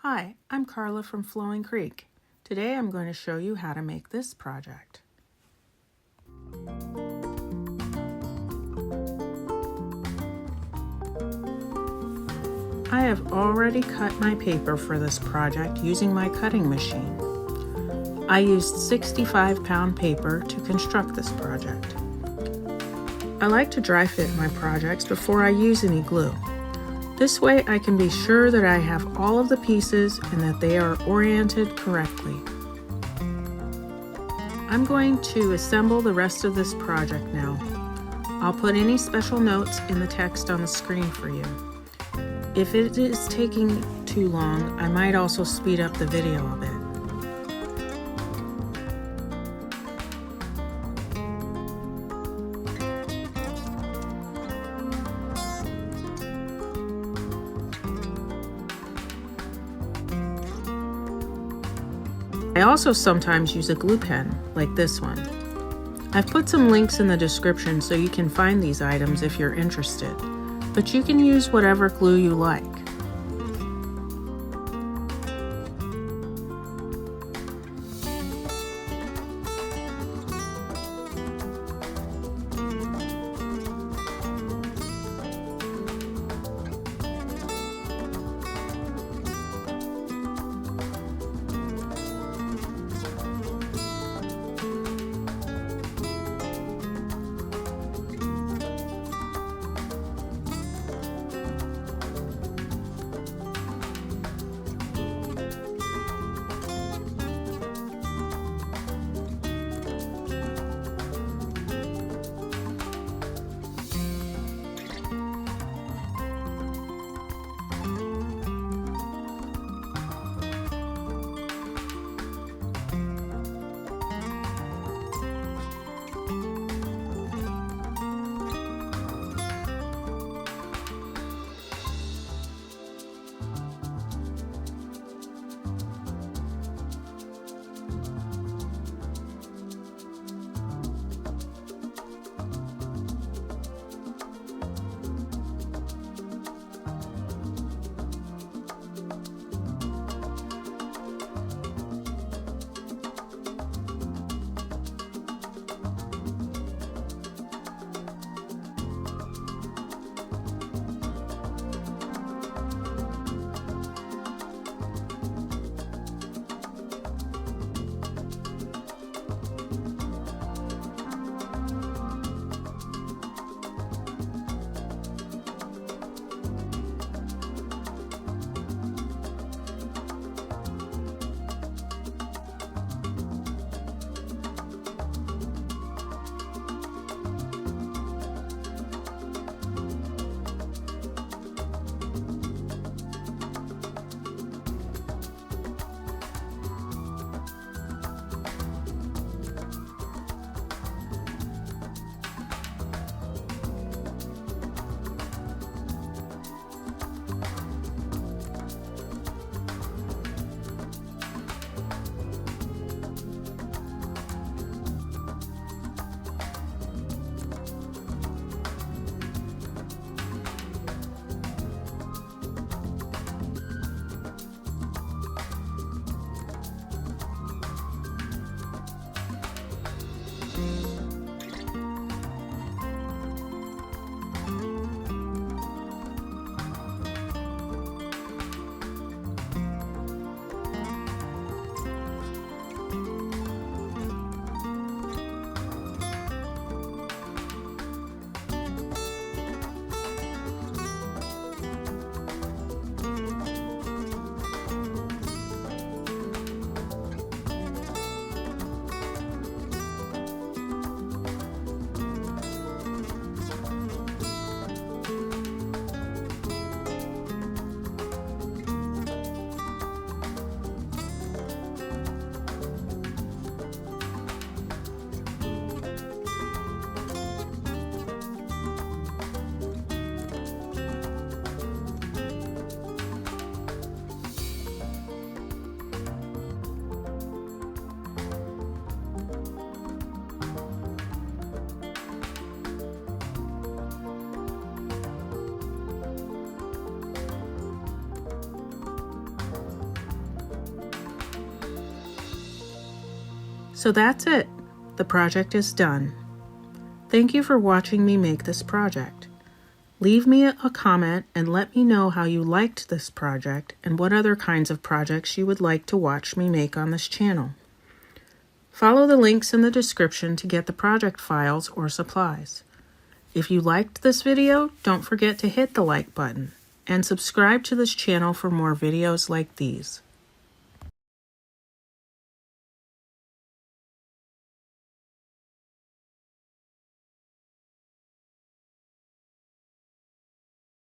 Hi, I'm Carla from Flowingcreek. Today I'm going to show you how to make this project. I have already cut my paper for this project using my cutting machine. I used 65-pound paper to construct this project. I like to dry fit my projects before I use any glue. This way I can be sure that I have all of the pieces and that they are oriented correctly. I'm going to assemble the rest of this project now. I'll put any special notes in the text on the screen for you. If it is taking too long, I might also speed up the video a bit. I also sometimes use a glue pen, like this one. I've put some links in the description so you can find these items if you're interested, but you can use whatever glue you like. So that's it. The project is done. Thank you for watching me make this project. Leave me a comment and let me know how you liked this project and what other kinds of projects you would like to watch me make on this channel. Follow the links in the description to get the project files or supplies. If you liked this video, don't forget to hit the like button and subscribe to this channel for more videos like these.